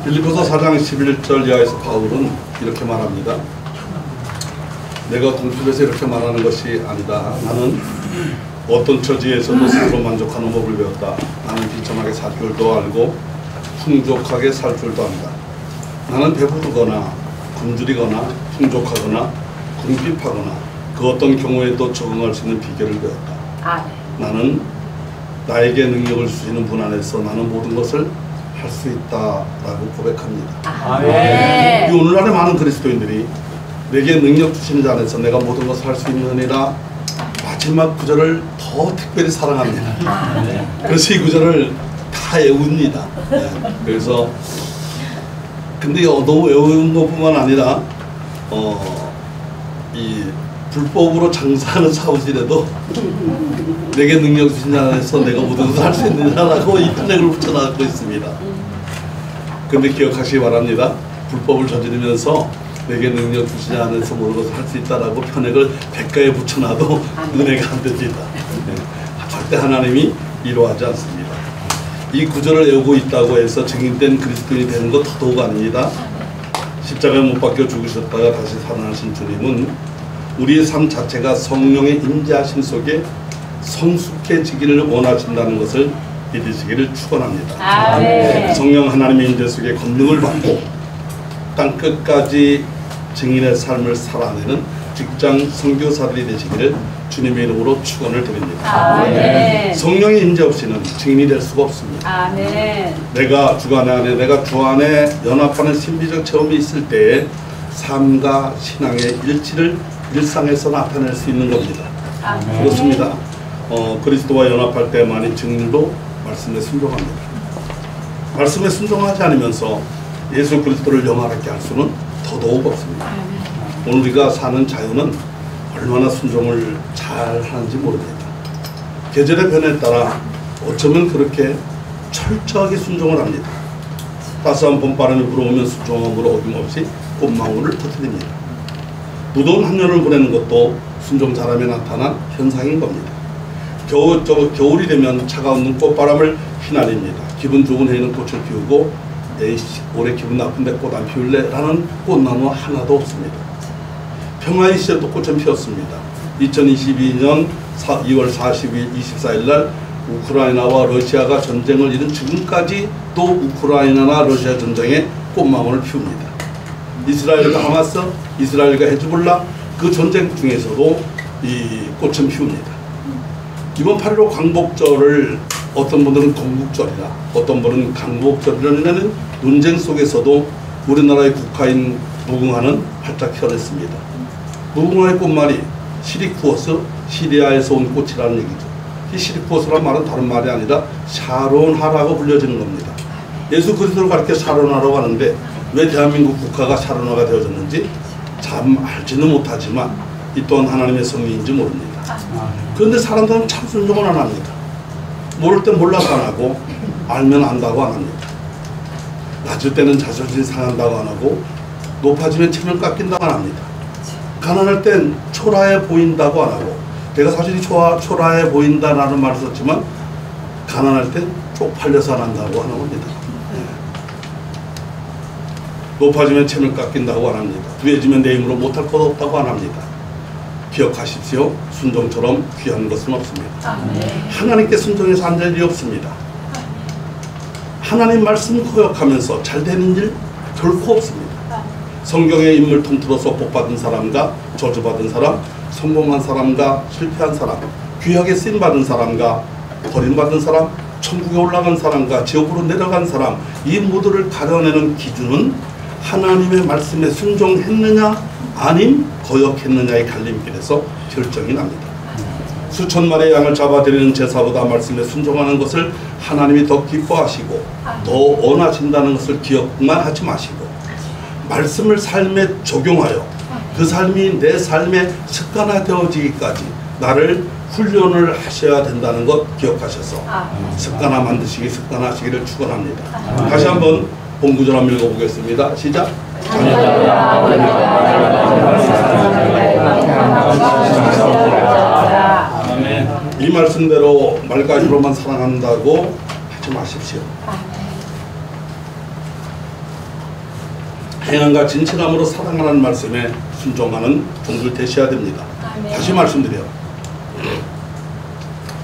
빌립보서 4장 11절 이하에서 바울은 이렇게 말합니다. 내가 공필에서 이렇게 말하는 것이 아니다. 나는 어떤 처지에서도 스스로 만족하는 법을 배웠다. 나는 비참하게 살 줄도 알고 풍족하게 살 줄도 안다. 나는 배부르거나 굶주리거나 풍족하거나 궁핍하거나 그 어떤 경우에도 적응할 수 있는 비결을 배웠다. 나는 나에게 능력을 주시는 분 안에서 나는 모든 것을 할 수 있다라고 고백합니다. 이 오늘날의 많은 그리스도인들이 내게 능력 주시는 자 안에서 내가 모든 것을 할 수 있느니라 마지막 구절을 더 특별히 사랑합니다. 그래서 이 구절을 다 외웁니다. 그래서 근데 너무 외우는 것뿐만 아니라 이 불법으로 장사하는 사무실에도 내게 능력 주신 자 안에서 내가 모든 것을 할 수 있느냐라고 이 편액을 붙여놨고 있습니다. 근데 기억하시기 바랍니다. 불법을 저지르면서 내게 능력 주신 자 안에서 모든 것을 할 수 있다라고 편액을 백가에 붙여놔도 은혜가 안 됩니다. 절대 하나님이 이루어하지 않습니다. 이 구절을 외우고 있다고 해서 증인된 그리스도인이 되는 것 더더욱 아닙니다. 십자가에 못 박혀 죽으셨다가 다시 살아나신 주님은 우리의 삶 자체가 성령의 임재하심 속에 성숙해지기를 원하신다는 것을 믿으시기를 축원합니다. 성령 하나님의 임재 속에 권능을 받고 땅 끝까지 증인의 삶을 살아내는 직장 선교사들이 되시기를 주님의 이름으로 축원을 드립니다. 성령의 임재 없이는 증인이 될 수가 없습니다. 내가 주 안에 연합하는 신비적 체험이 있을 때에 삶과 신앙의 일치를 일상에서 나타낼 수 있는 겁니다. 그렇습니다. 그리스도와 연합할 때만이 증인도 말씀에 순종합니다. 말씀에 순종하지 않으면서 예수 그리스도를 영화롭게 할 수는 더더욱 없습니다. 오늘 우리가 사는 자유는 얼마나 순종을 잘 하는지 모릅니다. 계절의 변화에 따라 어쩌면 그렇게 철저하게 순종을 합니다. 따스한 봄바람이 불어오면 순종함으로 어김없이 꽃망울을 터뜨립니다. 무더운 한여름을 보내는 것도 순종 잘함에 나타난 현상인 겁니다. 겨울이 되면 차가운 꽃바람을 휘날립니다. 기분 좋은 해에는 꽃을 피우고 에이씨 올해 기분 나쁜데 꽃 안 피울래? 라는 꽃나무 하나도 없습니다. 평화의 시절도 꽃은 피었습니다. 2022년 2월 40일 24일 날 우크라이나와 러시아가 전쟁을 이룬 지금까지 또 우크라이나나 러시아 전쟁에 꽃망울을 피웁니다. 이스라엘과 하마스, 이스라엘과 헤즈볼라 그 전쟁 중에서도 이 꽃은 피웁니다. 이번 8.15 광복절을 어떤 분들은 건국절이라 어떤 분은 강복절이라는 논쟁 속에서도 우리나라의 국가인 무궁화는 활짝 피어났습니다. 무궁화의 꽃말이 시리쿠어스, 시리아에서 온 꽃이라는 얘기죠. 이 시리쿠어스란 말은 다른 말이 아니라 샤론하라고 불려지는 겁니다. 예수 그리스도를 가르쳐 샤론하라고 하는데 왜 대한민국 국가가 샤론화가 되어졌는지 참 알지는 못하지만 이 또한 하나님의 섭리인지 모릅니다. 그런데 사람들은 참 순종을 안 합니다. 모를 때 몰라서 안 하고 알면 안다고 안 합니다. 낮을 때는 자존심 상한다고 안 하고 높아지면 책을 깎인다고 안 합니다. 가난할 땐 초라해 보인다고 안 하고 내가 사실 초라해 보인다라는 말을 썼지만 가난할 땐 쪽팔려서 안 한다고 하는 겁니다. 높아지면 채를 깎인다고 안 합니다. 부해지면 내 힘으로 못할 것 없다고 안 합니다. 기억하십시오. 순종처럼 귀한 것은 없습니다. 하나님께 순종해서 안 될 일이 없습니다. 하나님 말씀 거역하면서 잘 되는 일 결코 없습니다. 성경의 인물 통틀어서 복받은 사람과 저주받은 사람, 성공한 사람과 실패한 사람, 귀하게 쓰임받은 사람과 버림받은 사람, 천국에 올라간 사람과 지옥으로 내려간 사람, 이 모두를 가려내는 기준은 하나님의 말씀에 순종했느냐 아님 거역했느냐의 갈림길에서 결정이 납니다. 수천 마리의 양을 잡아들이는 제사보다 말씀에 순종하는 것을 하나님이 더 기뻐하시고 더 원하신다는 것을 기억만 하지 마시고 말씀을 삶에 적용하여 그 삶이 내 삶에 습관화되어지기까지 나를 훈련을 하셔야 된다는 것 기억하셔서 습관화 만드시기 습관하시기를 축원합니다. 다시 한번 본구절 한번 읽어보겠습니다. 시작. 이 말씀대로 말까지로만 사랑한다고 하지 마십시오. 행함과 진실함으로 사랑하라는 말씀에 순종하는 종들 되셔야 됩니다. 다시 말씀드려요.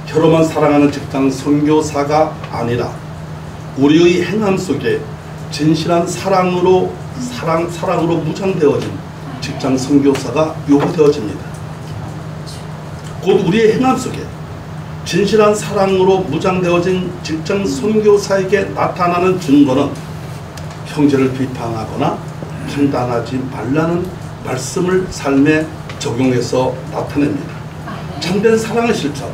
혀로만 사랑하는 직장 선교사가 아니라 우리의 행함 속에 진실한 사랑으로 무장되어진 직장 선교사가 요구되어집니다. 곧 우리의 행함 속에 진실한 사랑으로 무장되어진 직장 선교사에게 나타나는 증거는 형제를 비판하거나 판단하지 말라는 말씀을 삶에 적용해서 나타냅니다. 참된 사랑의 실천,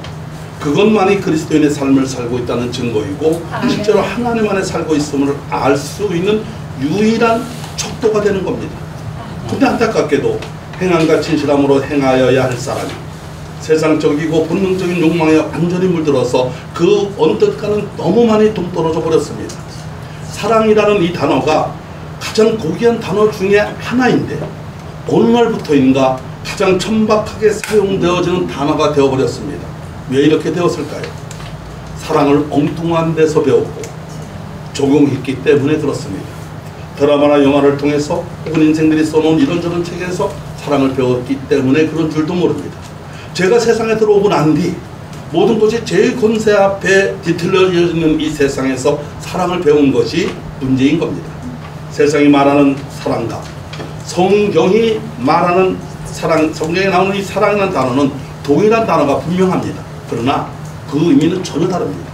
그것만이 그리스도인의 삶을 살고 있다는 증거이고 실제로 하나님 안에 살고 있음을 알 수 있는 유일한 척도가 되는 겁니다. 근데 안타깝게도 행함과 진실함으로 행하여야 할 사람이 세상적이고 본능적인 욕망에 완전히 물들어서 그 언뜻과는 너무 많이 동떨어져 버렸습니다. 사랑이라는 이 단어가 가장 고귀한 단어 중에 하나인데 어느 날부터인가 가장 천박하게 사용되어지는 단어가 되어버렸습니다. 왜 이렇게 되었을까요? 사랑을 엉뚱한 데서 배웠고 적용했기 때문에 그렇습니다. 드라마나 영화를 통해서 혹은 인생들이 써놓은 이런저런 책에서 사랑을 배웠기 때문에 그런 줄도 모릅니다. 제가 세상에 들어오고 난 뒤 모든 것이 제 권세 앞에 뒤틀려지는 이 세상에서 사랑을 배운 것이 문제인 겁니다. 세상이 말하는 사랑과 성경이 말하는 사랑, 성경에 나오는 이 사랑이라는 단어는 동일한 단어가 분명합니다. 그러나 그 의미는 전혀 다릅니다.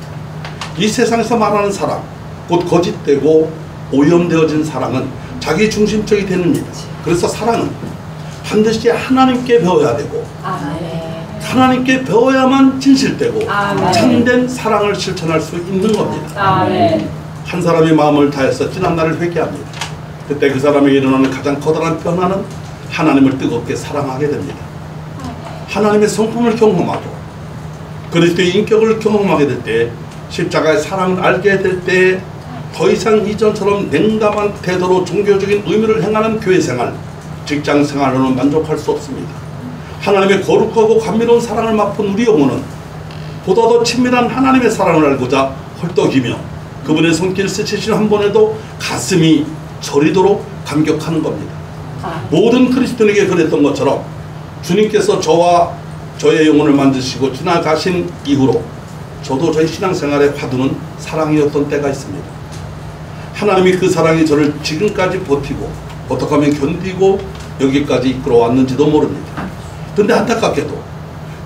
이 세상에서 말하는 사랑, 곧 거짓되고 오염되어진 사랑은 자기 중심적이 됩니다. 그래서 사랑은 반드시 하나님께 배워야 되고 하나님께 배워야만 진실되고 참된 사랑을 실천할 수 있는 겁니다. 한 사람이 마음을 다해서 지난날을 회개합니다. 그때 그 사람에게 일어나는 가장 커다란 변화는 하나님을 뜨겁게 사랑하게 됩니다. 하나님의 성품을 경험하고 그리스도의 인격을 경험하게 될 때 십자가의 사랑을 알게 될 때 더 이상 이전처럼 냉담한 태도로 종교적인 의무를 행하는 교회 생활, 직장 생활로는 만족할 수 없습니다. 하나님의 거룩하고 감미로운 사랑을 맛본 우리 영혼은 보다 더 친밀한 하나님의 사랑을 알고자 헐떡이며 그분의 손길 스치신 한 번에도 가슴이 저리도록 감격하는 겁니다. 모든 그리스도인에게 그랬던 것처럼 주님께서 저와 저의 영혼을 만드시고 지나가신 이후로 저도 저희 신앙생활의 화두는 사랑이었던 때가 있습니다. 하나님이 그 사랑이 저를 지금까지 버티고 어떻게 하면 견디고 여기까지 이끌어 왔는지도 모릅니다. 근데 안타깝게도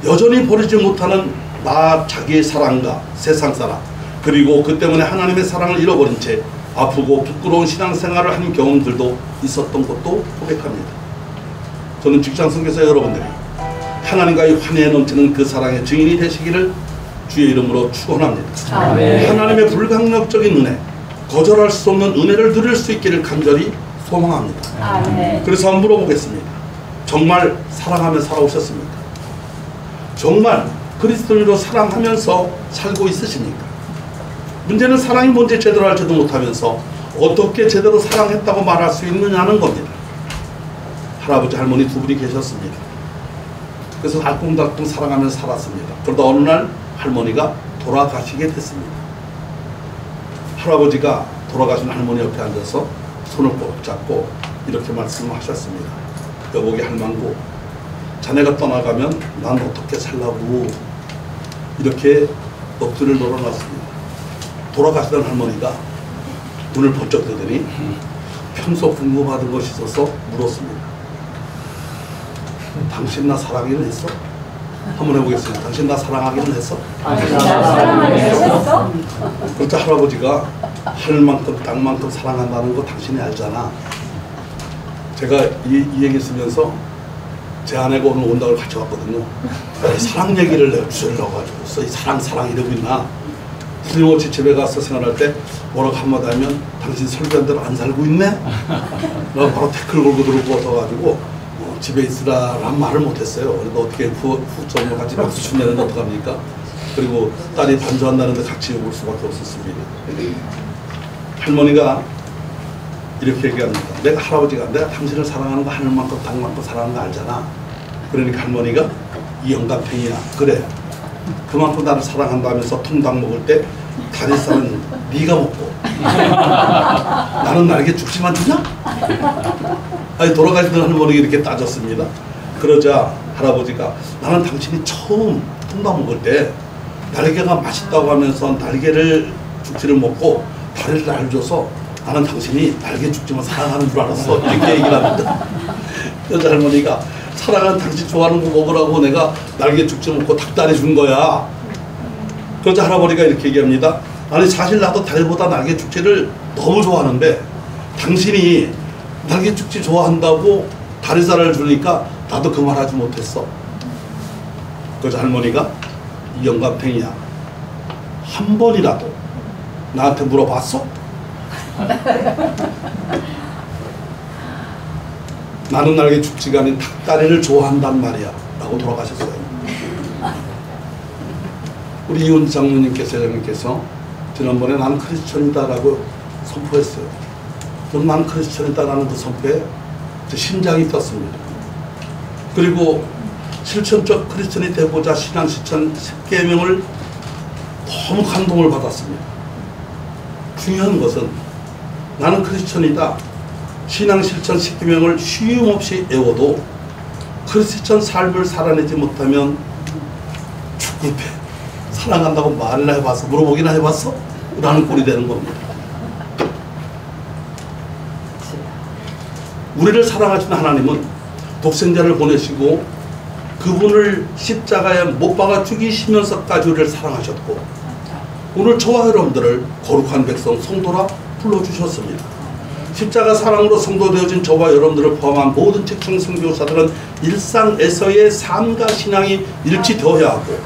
여전히 버리지 못하는 나 자기의 사랑과 세상 사랑 그리고 그 때문에 하나님의 사랑을 잃어버린 채 아프고 부끄러운 신앙생활을 한 경험들도 있었던 것도 고백합니다. 저는 직장 선교사 여러분들이 하나님과의 환희에 넘치는 그 사랑의 증인이 되시기를 주의 이름으로 축원합니다. 하나님의 불강력적인 은혜, 거절할 수 없는 은혜를 누릴 수 있기를 간절히 소망합니다. 그래서 한번 물어보겠습니다. 정말 사랑하며 살아오셨습니까? 정말 그리스도인으로 사랑하면서 살고 있으십니까? 문제는 사랑이 뭔지 제대로 알지도 못하면서 어떻게 제대로 사랑했다고 말할 수 있느냐는 겁니다. 할아버지 할머니 두 분이 계셨습니다. 그래서 알콩달콩 사랑하면서 살았습니다. 그러다 어느 날 할머니가 돌아가시게 됐습니다. 할아버지가 돌아가신 할머니 옆에 앉아서 손을 꼭 잡고 이렇게 말씀하셨습니다. 여보게 할망구, 자네가 떠나가면 난 어떻게 살라고 이렇게 넋두리를 놀아놨습니다. 돌아가시던 할머니가 눈을 번쩍 뜨더니 평소 궁금하던 것이 있어서 물었습니다. 당신 나 사랑하기는 했어? 한번 해보겠습니다. 당신 나 사랑하기는 했어? 그렇죠. 할아버지가 할 만큼 땅만큼 사랑한다는 거 당신이 알잖아. 제가 이 얘기 쓰면서 제 아내가 오늘 온다고 같이 왔거든요. 사랑 얘기를 내가 주제를 넣어가지고 이 사랑 이러고 있나. 틀림없이 집에 가서 생활할 때 뭐라고 한마디 하면 당신 설교한 대로 안 살고 있네? 내가 바로 태클 걸고 들어와가지고 집에 있으라란 말을 못했어요. 그래도 어떻게 후처럼 같이 박수 춤내는데 어떡합니까? 그리고 딸이 반주한다는데 같이 올 수밖에 없었습니다. 할머니가 이렇게 얘기합니다. 내가 할아버지가 내가 당신을 사랑하는 거 하늘만큼 땅만큼 사랑하는 거 알잖아. 그러니까 할머니가 이 영감탱이야. 그래. 그만큼 나를 사랑한다면서 통닭 먹을 때 다리살은 네가 먹고 나는 날개 죽지만 주냐? 아니 돌아가시던 할머니가 이렇게 따졌습니다. 그러자 할아버지가 나는 당신이 처음 통닭 먹을 때 날개가 맛있다고 하면서 날개를 죽지를 먹고 다리를 날 줘서 나는 당신이 날개 죽지만 사랑하는 줄 알았어. 이렇게 얘기를 합니다. 여자 할머니가 사랑하는 당신 좋아하는 거 먹으라고 내가 날개 죽지 먹고 닭다리 준 거야. 그러자 할아버지가 이렇게 얘기합니다. 아니 사실 나도 다리보다 날개 죽지를 너무 좋아하는데 당신이 날개 죽지 좋아한다고 다리살을 주니까 나도 그 말 하지 못했어. 그러자 할머니가 이 영감탱이야, 한 번이라도 나한테 물어봤어? 나는 날개 죽지가 아닌 닭다리를 좋아한단 말이야 라고 돌아가셨어요. 우리 이훈 장로님께서, 회장님께서 지난번에 나는 크리스천이다 라고 선포했어요. 그럼 나는 크리스천이다 라는 그 선포에 제 심장이 떴습니다. 그리고 실천적 크리스천이 되고자 신앙 실천 10계명을 너무 감동을 받았습니다. 중요한 것은 나는 크리스천이다, 신앙 실천 10계명을 쉼없이 외워도 크리스천 삶을 살아내지 못하면 죽을 때 사랑한다고 말이나 해봤어? 물어보기나 해봤어? 라는 꼴이 되는 겁니다. 우리를 사랑하시는 하나님은 독생자를 보내시고 그분을 십자가에 못 박아 죽이시면서까지 우리를 사랑하셨고 오늘 저와 여러분들을 거룩한 백성 성도라 불러주셨습니다. 십자가 사랑으로 성도되어진 저와 여러분들을 포함한 모든 직성 선교사들은 일상에서의 삶과 신앙이 일치되어야 하고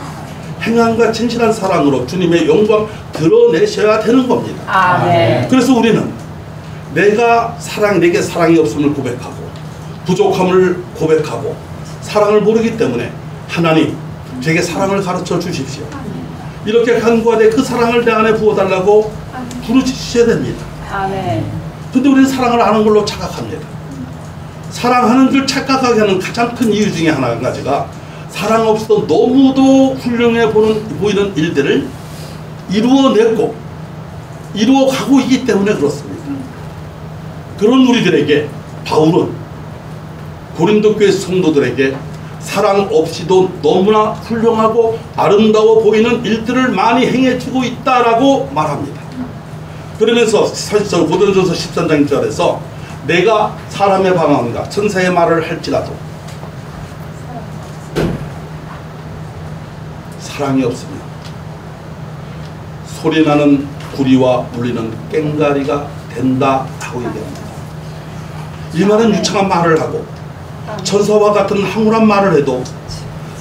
행함과 진실한 사랑으로 주님의 영광 드러내셔야 되는 겁니다. 아멘. 그래서 우리는 내게 사랑이 없음을 고백하고 부족함을 고백하고 사랑을 모르기 때문에 하나님 제게 사랑을 가르쳐 주십시오. 이렇게 간구하되 그 사랑을 내 안에 부어달라고 부르짖으셔야 됩니다. 아멘. 근데 우리는 사랑을 아는 걸로 착각합니다. 사랑하는 줄 착각하게 하는 가장 큰 이유 중에 한 가지가 사랑 없이도 너무도 훌륭해 보이는 일들을 이루어냈고 이루어가고 있기 때문에 그렇습니다. 그런 우리들에게 바울은 고린도 교회 성도들에게 사랑 없이도 너무나 훌륭하고 아름다워 보이는 일들을 많이 행해주고 있다라고 말합니다. 그러면서 사실 고린도전서 13장 1절에서 내가 사람의 방언과 천사의 말을 할지라도 사랑이 없으면 소리나는 구리와 울리는 꽹가리가 된다라고 얘기합니다. 이 말은 유창한 말을 하고 천사와 같은 황홀한 말을 해도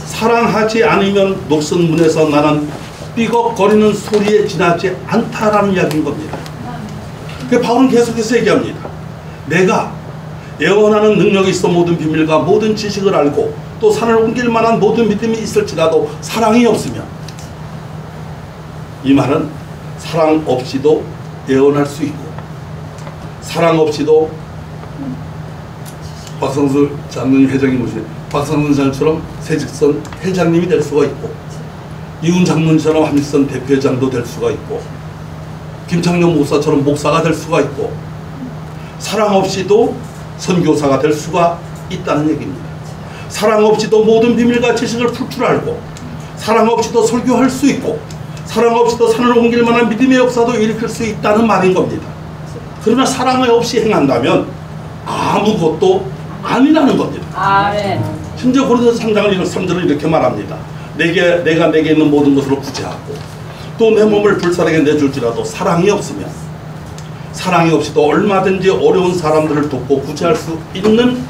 사랑하지 않으면 녹슨 문에서 나는 삐걱거리는 소리에 지나지 않다라는 이야기인 겁니다. 그 바울은 계속해서 얘기합니다. 내가 예언하는 능력이 있어 모든 비밀과 모든 지식을 알고 또 산을 옮길 만한 모든 믿음이 있을지라도 사랑이 없으면, 이 말은 사랑 없이도 예언할 수 있고 사랑 없이도 박성수 장로님 회장이 모신 박성수 장처럼 새직선 회장님이 될 수가 있고 이훈 장로님처럼 한일선 대표회장도 될 수가 있고 김창룡 목사처럼 목사가 될 수가 있고 사랑 없이도 선교사가 될 수가 있다는 얘기입니다. 사랑 없이도 모든 비밀과 지식을 풀 줄 알고 사랑 없이도 설교할 수 있고 사랑 없이도 산을 옮길 만한 믿음의 역사도 일으킬 수 있다는 말인 겁니다. 그러나 사랑을 없이 행한다면 아무것도 아니라는 겁니다. 아멘. 심지어 고린도서 3절은 이렇게 말합니다. 내가 내게 있는 모든 것으로 구제하고 또 내 몸을 불사르게 내줄지라도 사랑이 없으면 사랑이 없이도 얼마든지 어려운 사람들을 돕고 구제할 수 있는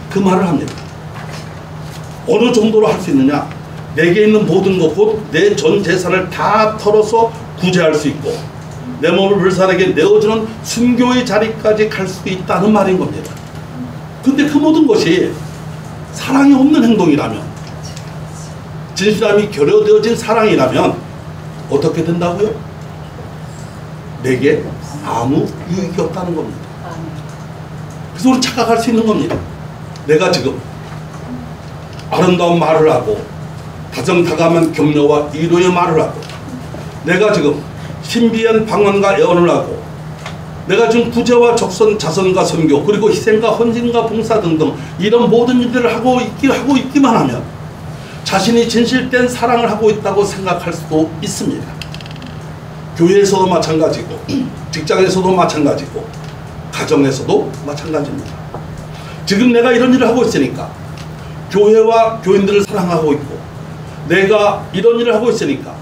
그 말을 합니다. 어느 정도로 할 수 있느냐? 내게 있는 모든 것, 곧 내 전 재산을 다 털어서 구제할 수 있고 내 몸을 불사르게 내어주는 순교의 자리까지 갈 수 있다는 말인 겁니다. 근데 그 모든 것이 사랑이 없는 행동이라면, 진실함이 결여되어진 사랑이라면 어떻게 된다고요? 내게 아무 유익이 없다는 겁니다. 그래서 우리 착각할 수 있는 겁니다. 내가 지금 아름다운 말을 하고 다정다감한 격려와 위로의 말을 하고 내가 지금 신비한 방언과 애언을 하고 내가 지금 구제와 적선, 자선과 선교, 그리고 희생과 헌신과 봉사 등등 이런 모든 일들을 하고 있기만 하면 자신이 진실된 사랑을 하고 있다고 생각할 수도 있습니다. 교회에서도 마찬가지고 직장에서도 마찬가지고 가정에서도 마찬가지입니다. 지금 내가 이런 일을 하고 있으니까 교회와 교인들을 사랑하고 있고 내가 이런 일을 하고 있으니까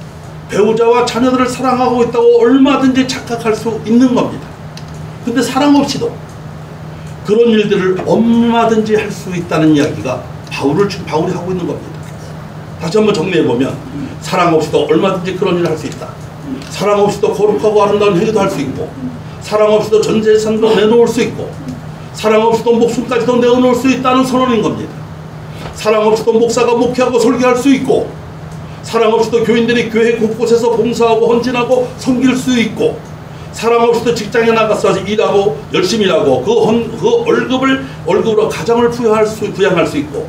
배우자와 자녀들을 사랑하고 있다고 얼마든지 착각할 수 있는 겁니다. 근데 사랑 없이도 그런 일들을 얼마든지 할 수 있다는 이야기가 바울이 하고 있는 겁니다. 다시 한번 정리해보면 사랑 없이도 얼마든지 그런 일을 할 수 있다. 사랑 없이도 거룩하고 아름다운 회개도 할 수 있고 사랑 없이도 전 재산도 내놓을 수 있고 사랑 없이도 목숨까지도 내어놓을 수 있다는 선언인 겁니다. 사랑 없이도 목사가 목회하고 설교할 수 있고 사랑 없이도 교인들이 교회 곳곳에서 봉사하고 헌신하고 섬길 수 있고 사랑 없이도 직장에 나가서 일하고 열심히 일하고 그 월급으로 가정을 부양할 수 있고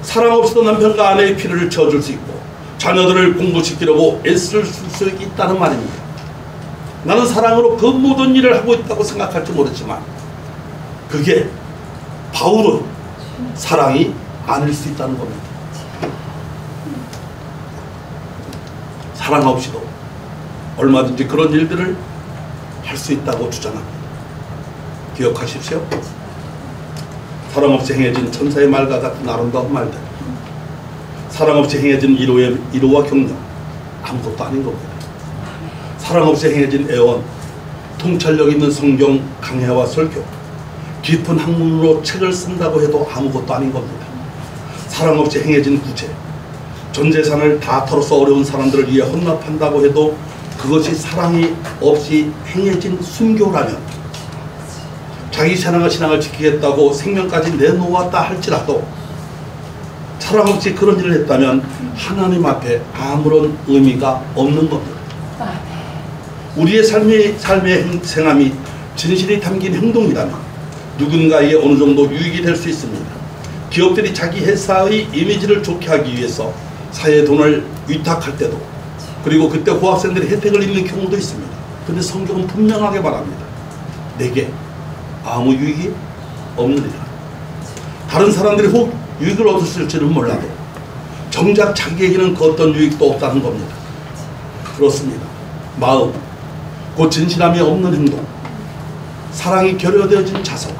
사랑 없이도 남편과 아내의 필요를 채워줄 수 있고 자녀들을 공부시키려고 애쓸 수 있다는 말입니다. 나는 사랑으로 그 모든 일을 하고 있다고 생각할지 모르지만 그게 바울은 사랑이 아닐 수 있다는 겁니다. 사랑 없이도 얼마든지 그런 일들을 할 수 있다고 주장합니다. 기억하십시오. 사랑 없이 행해진 천사의 말과 같은 아름다운 말들, 사랑 없이 행해진 위로와 격려, 아무것도 아닌 겁니다. 사랑 없이 행해진 애원, 통찰력 있는 성경 강해와 설교, 깊은 학문으로 책을 쓴다고 해도 아무것도 아닌 겁니다. 사랑 없이 행해진 구제, 전 재산을 다 털어서 어려운 사람들을 위해 헌납한다고 해도 그것이 사랑이 없이 행해진 순교라면, 자기 신앙을 지키겠다고 생명까지 내놓았다 할지라도 사랑 없이 그런 일을 했다면 하나님 앞에 아무런 의미가 없는 겁니다. 우리의 삶의 행함이 진실이 담긴 행동이라면 누군가에게 어느 정도 유익이 될 수 있습니다. 기업들이 자기 회사의 이미지를 좋게 하기 위해서 사회에 돈을 위탁할 때도, 그리고 그때 고학생들이 혜택을 입는 경우도 있습니다. 근데 성경은 분명하게 말합니다. 내게 아무 유익이 없느니라. 다른 사람들이 혹 유익을 얻었을지는 몰라도 정작 자기에게는 그 어떤 유익도 없다는 겁니다. 그렇습니다. 마음, 곧 진실함이 없는 행동, 사랑이 결여되어진 자성,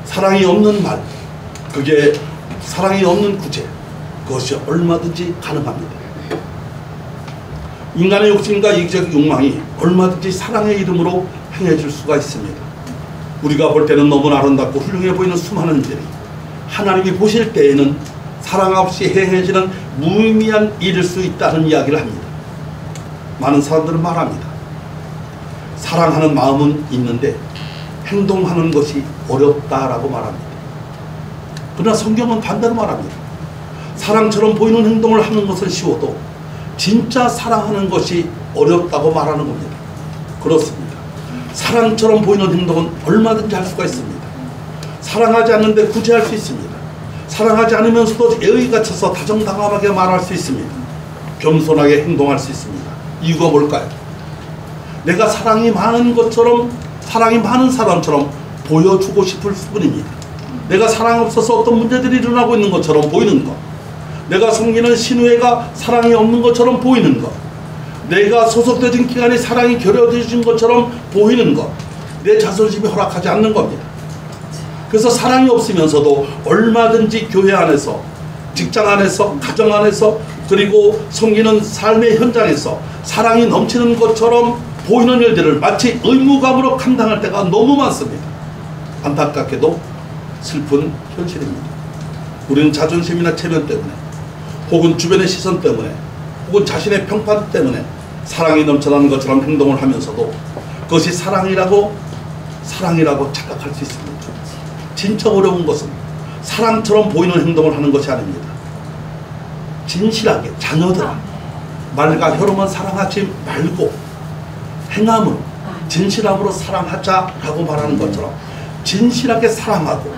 사랑이 없는 말, 그게 사랑이 없는 구제, 그것이 얼마든지 가능합니다. 인간의 욕심과 이기적 욕망이 얼마든지 사랑의 이름으로 행해질 수가 있습니다. 우리가 볼 때는 너무나 아름답고 훌륭해 보이는 수많은 일들이 하나님이 보실 때에는 사랑 없이 행해지는 무의미한 일일 수 있다는 이야기를 합니다. 많은 사람들은 말합니다. 사랑하는 마음은 있는데 행동하는 것이 어렵다라고 말합니다. 그러나 성경은 반대로 말합니다. 사랑처럼 보이는 행동을 하는 것은 쉬워도 진짜 사랑하는 것이 어렵다고 말하는 겁니다. 그렇습니다. 사랑처럼 보이는 행동은 얼마든지 할 수가 있습니다. 사랑하지 않는데 구제할 수 있습니다. 사랑하지 않으면서도 애의 갇혀서 다정다감하게 말할 수 있습니다. 겸손하게 행동할 수 있습니다. 이유가 뭘까요? 내가 사랑이 많은 것처럼, 사랑이 많은 사람처럼 보여주고 싶을 뿐입니다. 내가 사랑이 없어서 어떤 문제들이 일어나고 있는 것처럼 보이는 것, 내가 섬기는 신우회가 사랑이 없는 것처럼 보이는 것, 내가 소속되어진 기간이 사랑이 결여되어진 것처럼 보이는 것, 내 자존심이 허락하지 않는 겁니다. 그래서 사랑이 없으면서도 얼마든지 교회 안에서, 직장 안에서, 가정 안에서, 그리고 섬기는 삶의 현장에서 사랑이 넘치는 것처럼 보이는 일들을 마치 의무감으로 감당할 때가 너무 많습니다. 안타깝게도 슬픈 현실입니다. 우리는 자존심이나 체면 때문에, 혹은 주변의 시선 때문에, 혹은 자신의 평판 때문에 사랑이 넘쳐나는 것처럼 행동을 하면서도 그것이 사랑이라고 착각할 수 있습니다. 진짜 어려운 것은 사랑처럼 보이는 행동을 하는 것이 아닙니다. 진실하게 자녀들아, 말과 혀로만 사랑하지 말고 행함으로, 진실함으로 사랑하자라고 말하는 것처럼 진실하게 사랑하고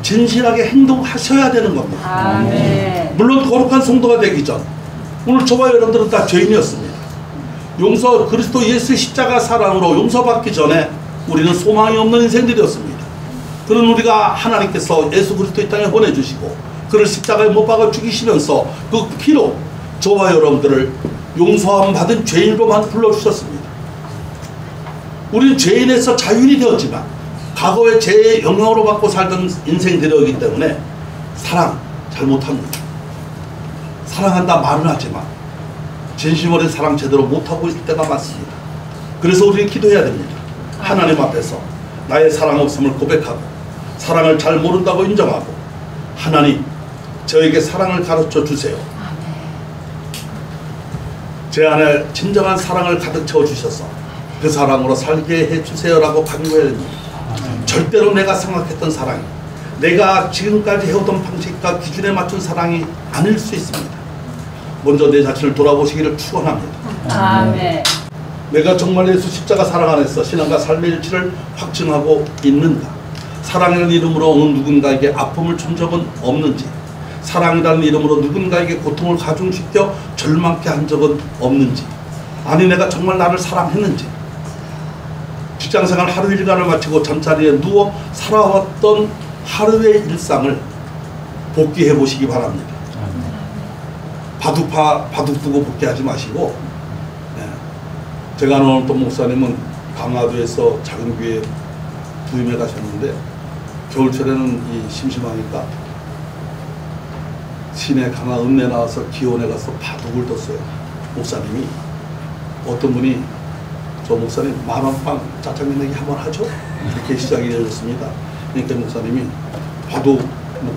진실하게 행동하셔야 되는 겁니다. 아멘. 물론 거룩한 성도가 되기 전, 오늘 저와 여러분들은 다 죄인이었습니다. 그리스도 예수의 십자가 사랑으로 용서받기 전에 우리는 소망이 없는 인생들이었습니다. 그런 우리가 하나님께서 예수 그리스도 이 땅에 보내주시고 그를 십자가에 못 박아 죽이시면서 그 피로 저와 여러분들을 용서함 받은 죄인으로만 불러주셨습니다. 우리는 죄인에서 자유인이 되었지만 과거의 죄의 영향으로 받고 살던 인생들이었기 때문에 사랑 잘 못합니다. 사랑한다 말은 하지만 진심 어린 사랑 제대로 못하고 있을 때가 많습니다. 그래서 우리는 기도해야 됩니다. 하나님 앞에서 나의 사랑 없음을 고백하고 사랑을 잘 모른다고 인정하고 하나님 저에게 사랑을 가르쳐 주세요. 제 안에 진정한 사랑을 가득 채워주셔서 그 사랑으로 살게 해주세요라고 간구해야 됩니다. 절대로 내가 생각했던 사랑이 내가 지금까지 해오던 방식과 기준에 맞춘 사랑이 아닐 수 있습니다. 먼저 내 자신을 돌아보시기를 축원합니다. 아멘. 내가 정말 예수 십자가 사랑 안에서 신앙과 삶의 일치를 확증하고 있는가? 사랑이라는 이름으로 어느 누군가에게 아픔을 준 적은 없는지, 사랑이라는 이름으로 누군가에게 고통을 가중시켜 절망케 한 적은 없는지, 아니 내가 정말 나를 사랑했는지, 직장생활 하루 일과를 마치고 잠자리에 누워 살아왔던 하루의 일상을 복귀해 보시기 바랍니다. 바둑 두고 복귀하지 마시고, 제가 아는 어떤 목사님은 강화도에서 작은 교회 부임해 가셨는데 겨울철에는 심심하니까 시내 강화 읍내 나와서 기원에 가서 바둑을 뒀어요. 목사님이. 어떤 분이 저 목사님 10,000원 짜장면 내기 한번 하죠? 이렇게 시작이 되었습니다. 그러니까 목사님이 바둑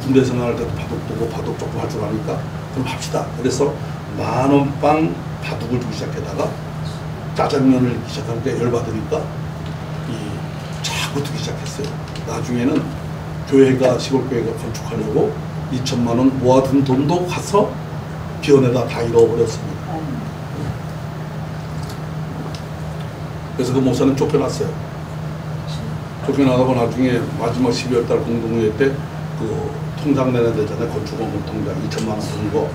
군대 생활할 때도 바둑 두고 바둑 조금 할 줄 아니까 그럼 합시다. 그래서 10,000원 바둑을 두기 시작하다가 짜장면을 넣기 시작하니까 열받으니까 자꾸 두기 시작했어요. 나중에는 교회가 시골교회가 건축하려고 2,000만 원 모아둔 돈도 가서 비원에다 다 잃어버렸습니다. 그래서 그 목사는 쫓겨났어요. 쫓겨나다가 나중에 마지막 12월 달 공동회의 때 그 통장 내는 데잖아요. 건축원금 통장 2,000만 원 든 거.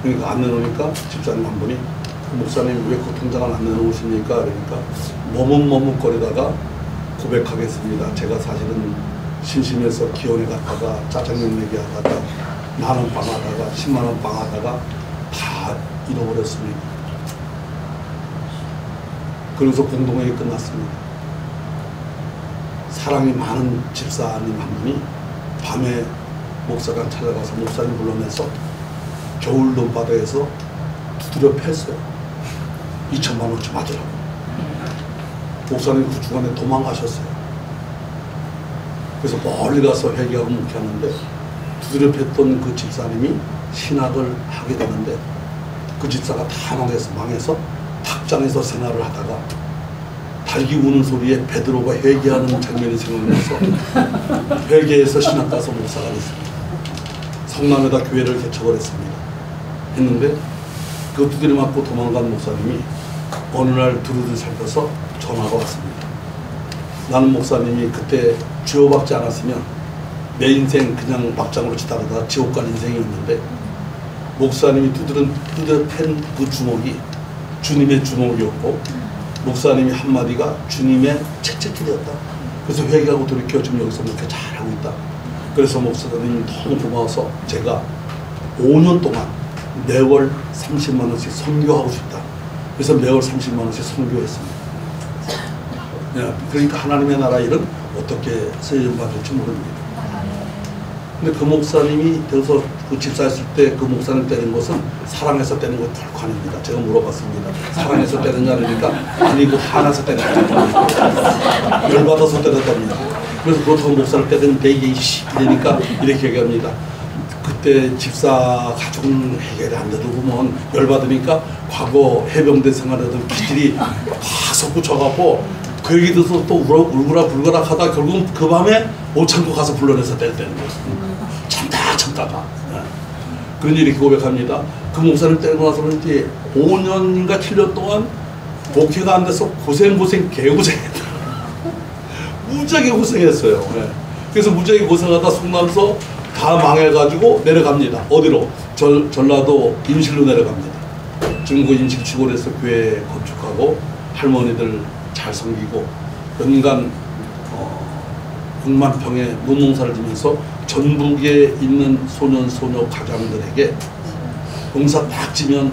그러니까 안 내놓으니까 집사님 한 분이 목사님 왜 그 통장을 안 내놓으십니까? 그러니까 머뭇머뭇거리다가 고백하겠습니다. 제가 사실은 심심해서 기원에 갔다가 짜장면 내기 하다가 10,000원 빵 하다가 10만 원 빵 하다가 다 잃어버렸습니다. 그래서 공동회의 끝났습니다. 사랑이 많은 집사님 한 분이 밤에 목사관 찾아가서 목사님 불러내서 겨울 논바다에서 두드려 팼어요. 2,000만 원치 맞으라고. 목사님 그 주간에 도망가셨어요. 그래서 멀리 가서 회개하고 묵혀하는데 두드려 팼던 그 집사님이 신학을 하게 되는데 그 집사가 다 망해서 탁장에서 생활을 하다가 닭이 우는 소리에 베드로가 회개하는 장면이 생각나서 회개해서 신학 가서 목사가 됐습니다. 성남에다 교회를 개척을 했는데 그 두드려 맞고 도망간 목사님이 어느 날 두루두루 살펴서 전화가 왔습니다. 나는 목사님이 그때 죄업받지 않았으면 내 인생 그냥 막장으로 치다가 지옥 갈 인생이었는데 목사님이 두드려 팬 그 주먹이 주님의 주먹이었고 목사님이 한마디가 주님의 채찍질이었다. 그래서 회개하고 돌이켜 지금 여기서 이렇게 잘하고 있다. 그래서 목사님이 너무 고마워서 제가 5년 동안 매월 30만 원씩 선교하고 싶다. 그래서 매월 30만 원씩 선교했습니다. 그러니까 하나님의 나라 일은 어떻게 쓰임받을지 모릅니다. 근데 그 목사님이 돼서 그 집사했을 때 그 목사님 때린 것은 사랑해서 때린 것 결코 아닙니다. 제가 물어봤습니다. 사랑해서 때렸냐 그러니까 아니고 화나서 때렸다. 열받아서 때렸답니다. 그래서 그렇다고 목사를 때렸는데 이게 이러니까 이렇게 얘기합니다. 그때 집사 가족은 해결이 안 되고 보면 열받으니까 과거 해병대 생활하던 기질이 다 솟구쳐갖고 그 얘기 들어서 또 울거라 하다 결국은 그 밤에 못 참고 가서 불러내서 때렸다는 거예요. 참다가 그런 일이 고백합니다. 그 목사를 때리고 나서 그런지 5년인가 7년 동안 목회가 안 돼서 개고생했다. 무지하게 고생했어요. 그래서 무지하게 고생하다 성남서 다 망해가지고 내려갑니다. 어디로? 전라도 임실로 내려갑니다. 지금 그 인식시골에서 교회 건축하고 할머니들 잘 섬기고 연간 6만 평의 논농사를 지면서 전북에 있는 소년 소녀 가장들에게 농사 딱 지면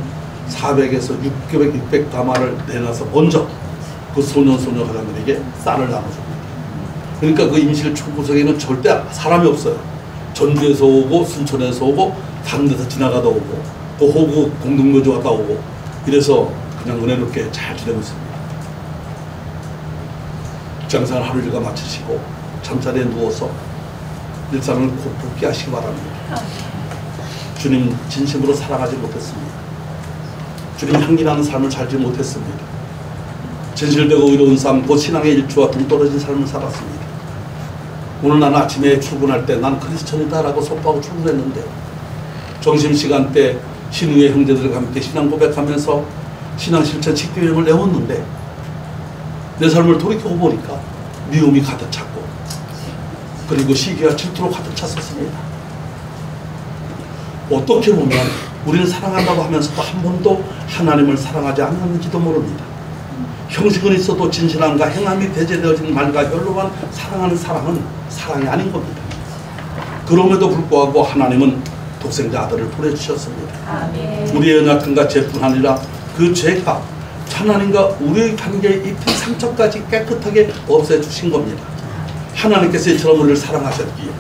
400에서 600 가마를 내놔서 먼저 그 소년 소녀 가장들에게 쌀을 나눠줍니다. 그러니까 그 임실 총구석에는 절대 사람이 없어요. 전주에서 오고 순천에서 오고 다른 데서 지나가다 오고 또 호구 공동묘지 갔다 오고 이래서 그냥 은혜롭게 잘 지내고 있습니다. 장사를 하루 일과 마치시고 잠자리에 누워서 일상을 곧게 하시기 바랍니다. 주님 진심으로 사랑하지 못했습니다. 주님 향기나는 삶을 살지 못했습니다. 진실되고 의로운 삶, 곧 신앙의 일주와 동떨어진 삶을 살았습니다. 오늘 나는 아침에 출근할 때 난 크리스천이다라고 선포하고 출근했는데 점심시간 때 신우의 형제들과 함께 신앙 고백하면서 신앙 실천 식기여행을 내었는데 내 삶을 돌이켜보니까 미움이 가득 찼고 그리고 시기와 질투로 가득 찼었습니다. 어떻게 보면 우리는 사랑한다고 하면서도 한 번도 하나님을 사랑하지 않았는지도 모릅니다. 형식은 있어도 진실함과 행함이 배제되어진 말과 혈로만 사랑하는 사랑은 사랑이 아닌 겁니다. 그럼에도 불구하고 하나님은 독생자 아들을 보내주셨습니다. 아멘. 우리의 연약함과 죄뿐 아니라 그 죄가 하나님과 우리의 관계에 입힌 상처까지 깨끗하게 없애주신 겁니다. 하나님께서 이처럼 우리를 사랑하셨기에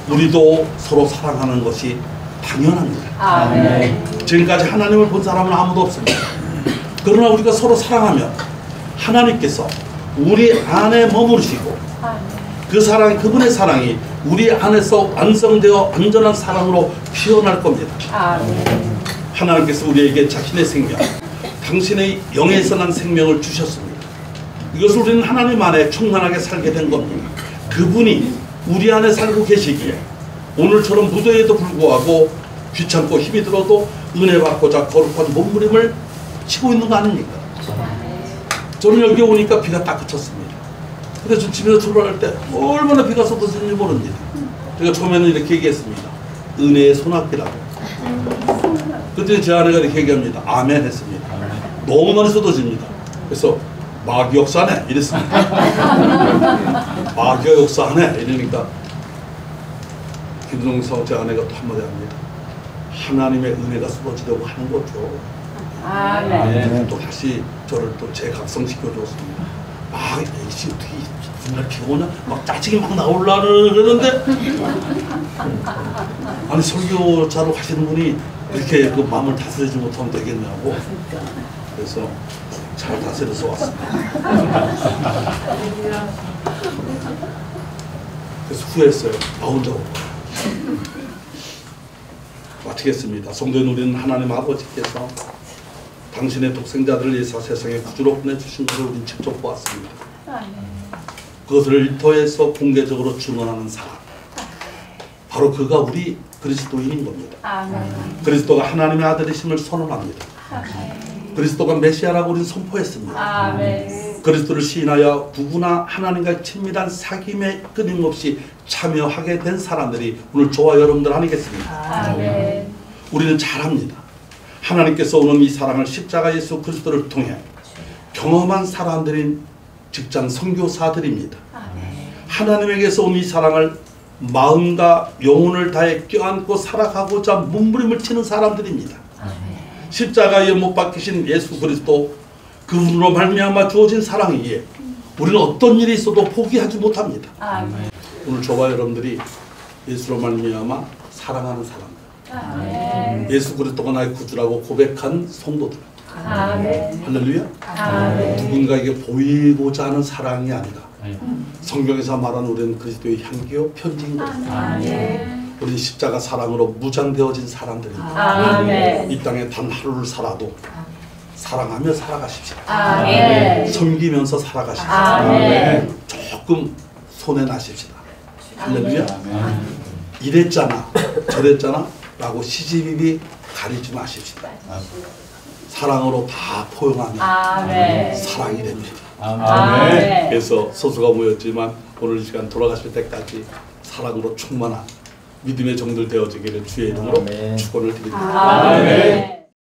우리도 서로 사랑하는 것이 당연합니다. 아멘. 지금까지 하나님을 본 사람은 아무도 없습니다. 그러나 우리가 서로 사랑하면 하나님께서 우리 안에 머무르시고 그 사랑, 그분의 사랑이 우리 안에서 완성되어 완전한 사랑으로 피어날 겁니다. 아멘. 하나님께서 우리에게 자신의 생명, 당신의 영에서 난 생명을 주셨습니다. 이것을 우리는 하나님 안에 충만하게 살게 된 겁니다. 그분이 우리 안에 살고 계시기에 오늘처럼 무더위에도 불구하고 귀찮고 힘이 들어도 은혜 받고자 거룩한 몸부림을 치고 있는 거 아닙니까? 저는 여기 오니까 비가 딱 그쳤습니다. 근데 저 집에서 출발할 때 얼마나 비가 쏟아지는지 모릅니다. 제가 처음에는 이렇게 얘기했습니다. 은혜의 소낙비라고. 그때 제 아내가 이렇게 얘기합니다. 아멘 했습니다. 너무 많이 쏟아집니다. 그래서 마귀 역사하네 이랬습니다. 마귀가 역사하네 이러니까 김동석 제 아내가 또 한마디 합니다. 하나님의 은혜가 쏟아지려고 하는 거죠. 아멘. 또 다시 저를 또 재각성시켜 줬습니다. 막 이씨 어떻게 정말 비가 오냐? 막 짜증이 막 나올라는 그러는데 아니 설교자로 가시는 분이 이렇게 그 마음을 다스리지 못하면 되겠냐고. 그래서 잘 다스려서 왔습니다. 그래서 후회했어요. 나 혼자 오고. 마치겠습니다. 성도인 우리는 하나님 아버지께서 당신의 독생자들을 예사 세상에 구주로 보내주신 것을 우리는 직접 보았습니다. 그것을 일터에서 공개적으로 증언하는 사람, 바로 그가 우리 그리스도인인 겁니다. 그리스도가 하나님의 아들이심을 선언합니다. 그리스도가 메시아라고 우리는 선포했습니다. 그리스도를 시인하여 누구나 하나님과 친밀한 사귐에 끊임없이 참여하게 된 사람들이 오늘 저와 여러분들 아니겠습니까? 우리는 잘합니다. 하나님께서 오는 이 사랑을 십자가 예수 그리스도를 통해 경험한 사람들인 직장 선교사들입니다. 하나님에게서 온 이 사랑을 마음과 영혼을 다해 껴안고 살아가고자 몸부림을 치는 사람들입니다. 십자가에 못 박히신 예수 그리스도 그분으로 말미암아 주어진 사랑이기에 우리는 어떤 일이 있어도 포기하지 못합니다. 오늘 저와 여러분들이 예수로 말미암아 사랑하는 사람들, 예수 그리스도가 나의 구주라고 고백한 성도들, 할렐루야. 누군가에게 보이고자 하는 사랑이 아니라 성경에서 말하는 우리는 그리스도의 향기요 편지인 것입니다. 우리 십자가 사랑으로 무장되어진 사람들입니다. 이 땅에 단 하루를 살아도 사랑하며 살아가십시다. 섬기면서 살아가십시다. 조금 손해 나십시다. 할렐루야. 이랬잖아 저랬잖아 라고 시시비비 가리지 마십시다. 사랑으로 다 포용하면 사랑이 됩니다. 그래서 소수가 모였지만 오늘 이 시간 돌아가실 때까지 사랑으로 충만한 믿음의 종들 되어지기를 주의 이름으로 축원을 드립니다.